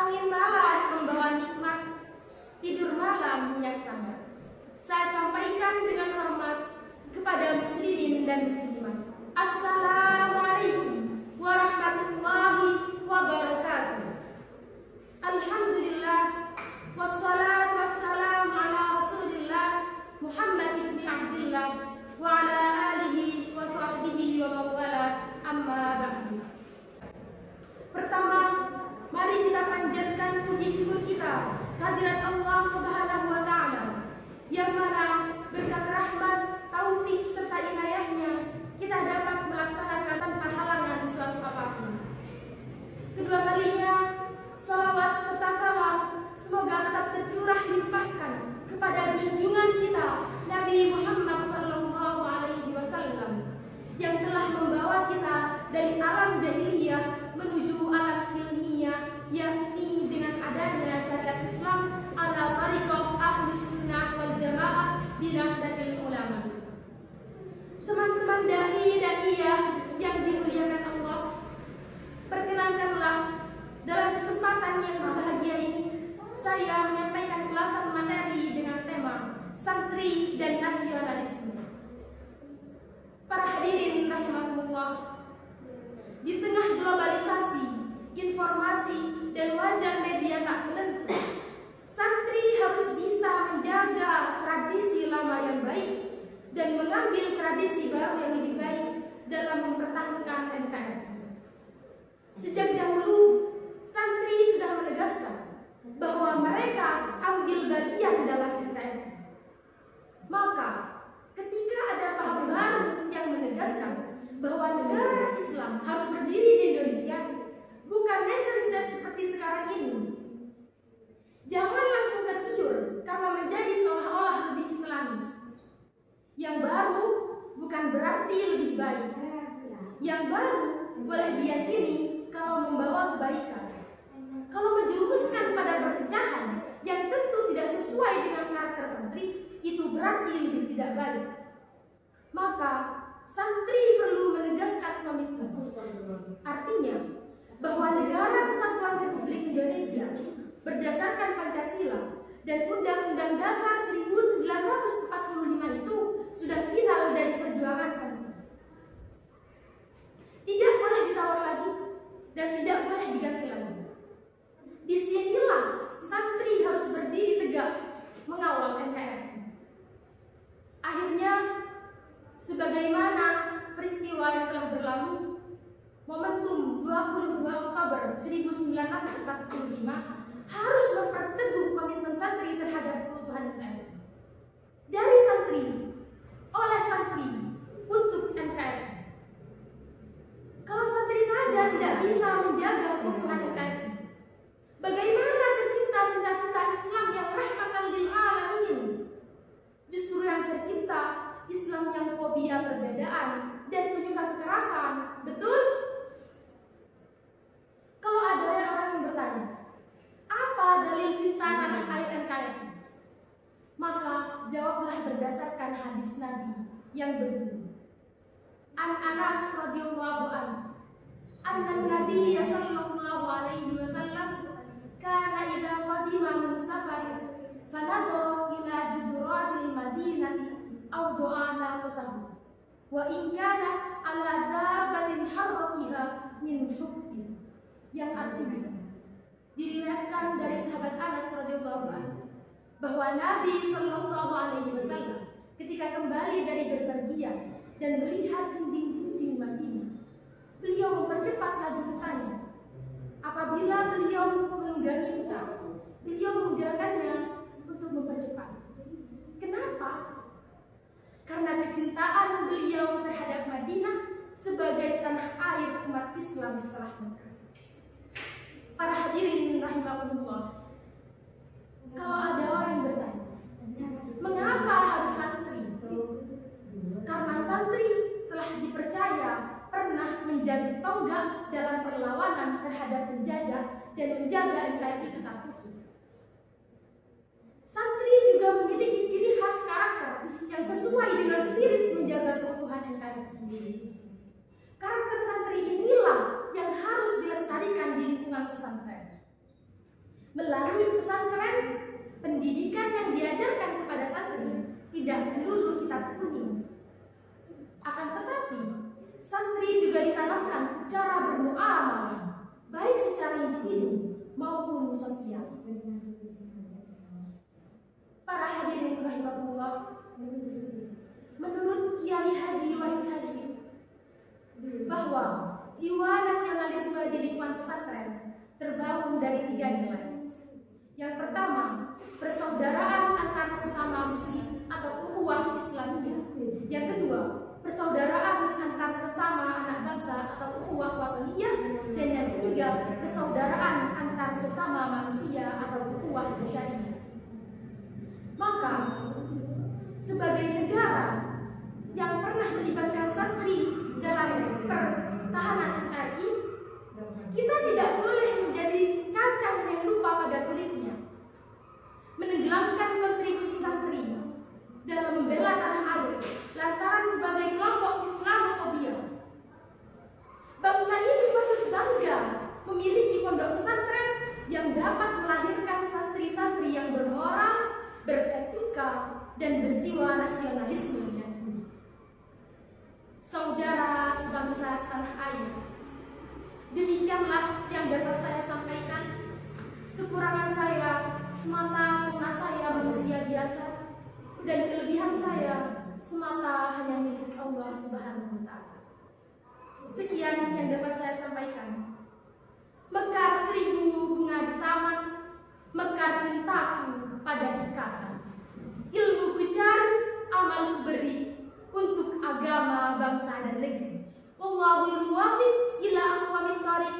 Angin malam membawa nikmat, tidur malam yang sangat. Saya sampaikan dengan hormat kepada muslimin dan muslimat. Assalamualaikum warahmatullahi wabarakatuh. Alhamdulillah, wassalatu wassalamu ala Rasulillah Muhammad ibn Abdullah wa ala alihi wa sahbihi wa mawala, amma ba'du. Pertama, mari kita panjatkan puji syukur kita kehadirat Allah Subhanahu wa taala, yang mana berkat rahmat, taufik serta inayahnya kita dapat melaksanakan tanpa halangan suatu apapun. Kedua kalinya, sholawat serta salam semoga tetap tercurah limpahkan kepada junjungan kita Nabi Muhammad sallallahu alaihi wasallam yang telah membawa kita dari alam jahiliyah menuju alam ilmiah, yakni dengan adanya syariat Islam ala tariqah ahlus sunnah wal jamaah binahdlatil ulama. Teman-teman dai-daiyah yang dimuliakan Allah, perkenankanlah dalam kesempatan yang berbahagia ini saya menyampaikan ulasan materi dengan tema santri dan nasionalisme. Para hadirin rahimakumullah, di tengah globalisasi, informasi, dan wajah media tak menentu, santri harus bisa menjaga tradisi lama yang baik dan mengambil tradisi baru yang lebih baik dalam mempertahankan NKRI. Sejak dahulu, santri sudah menegaskan bahwa mereka ambil bagian dalam NKRI. Maka, ketika ada paham baru yang menegaskan bahwa negara Islam harus berdiri di Indonesia, bukan nation state seperti sekarang ini, jangan langsung tergiur karena menjadi seolah-olah lebih Islamis. Yang baru bukan berarti lebih baik. Yang baru boleh diyakini kalau membawa kebaikan. Kalau menjerumuskan pada perpecahan yang tentu tidak sesuai dengan karakter santri, itu berarti lebih tidak baik. Maka santri perlu menegaskan komitmen. Artinya bahwa Negara Kesatuan Republik Indonesia berdasarkan Pancasila dan Undang-Undang Dasar 1945 itu sudah final dari perjuangan santri. Tidak boleh ditawar lagi dan tidak boleh diganti lagi. Disinilah santri harus berdiri tegak mengawal NKRI. Akhirnya, sebagaimana peristiwa yang telah berlalu, momentum 22 Oktober 1945 harus memperteguh komitmen santri terhadap keutuhan NKRI. Dari santri, oleh santri, untuk NKRI. Kalau santri saja tidak bisa menjaga keutuhan NKRI, bagaimana tercipta cita-cita Islam yang rahmatan lil alamin? Justru yang tercipta Islam yang fobia perbedaan dan penyuka kekerasan. Betul? Kalau ada orang yang bertanya, apa dalil cinta tanah air NKRI? Maka jawablah berdasarkan hadis Nabi yang berbunyi, An Anas radhiyallahu anhu, anna Nabi sallallahu alaihi wasallam kana idza qadima min safarin fanadara ila juduratil madinati aw du'ana qatahu wa in kana ala dabbatin harraqiha min hubbi, yang artinya diriwayatkan dari sahabat Anas radhiyallahu anhu bahwa Nabi sallallahu alaihi wasallam ketika kembali dari berpergian dan melihat dinding-dinding Madinah, beliau mempercepat laju untanya. Apabila beliau menunggangi unta, beliau menggerakkannya untuk mempercepat. Kenapa? Karena kecintaan beliau terhadap Madinah sebagai tanah air umat Islam setelah Mekah. Para hadirin rahimakumullah, kalau ada orang yang bertanya, mengapa harus santri? Karena santri telah dipercaya pernah menjadi tonggak dalam perlawanan terhadap penjajah dan menjaga NKRI tetap utuh. Santri juga memiliki ciri khas karakter yang sesuai dengan spirit menjaga keutuhan NKRI sendiri. Karakter santri inilah yang harus dilestarikan di lingkungan pesantren. Melalui pesantren, pendidikan yang diajarkan kepada santri tidak melulu kitab kuning. Akan tetapi, santri juga ditanamkan cara bermuamalah, baik secara individu maupun sosial. Para hadirin rahimakumullah, menurut Kiai Haji Wahid Hasyim bahwa jiwa nasionalisme di lingkungan pesantren terbangun dari 3 nilai. Yang pertama, persaudaraan antar sesama muslim atau ukhuwah Islamiyah. Yang kedua, persaudaraan antar sesama anak bangsa atau ukhuwah wataniyah. Dan yang ketiga, persaudaraan antar sesama manusia atau ukhuwah syariah. Maka, sebagai negara yang pernah melibatkan santri dalam pertahanan NKRI, kita tidak boleh menjadi kacang yang lupa pada kulitnya, menenggelamkan kontribusi santri dalam membela tanah air lantaran sebagai kelompok Islamofobia. Bangsa ini patut bangga memiliki pondok pesantren yang dapat melahirkan santri-santri yang bermoral, beretika, dan berjiwa nasionalisme yang tinggi. Saudara sebangsa setanah air, demikianlah yang dapat saya sampaikan. Kekurangan saya semata karena saya manusia biasa, dan kelebihan saya semata hanya milik Allah Subhanahu wa Ta'ala. Sekian yang dapat saya sampaikan. Mekar 1000 bunga di taman, mekar cintaku pada ikatan. Ilmu ku cari, amal ku beri untuk agama, bangsa, dan negeri. Wallahul muwaffiq ila aqwamit thoriq.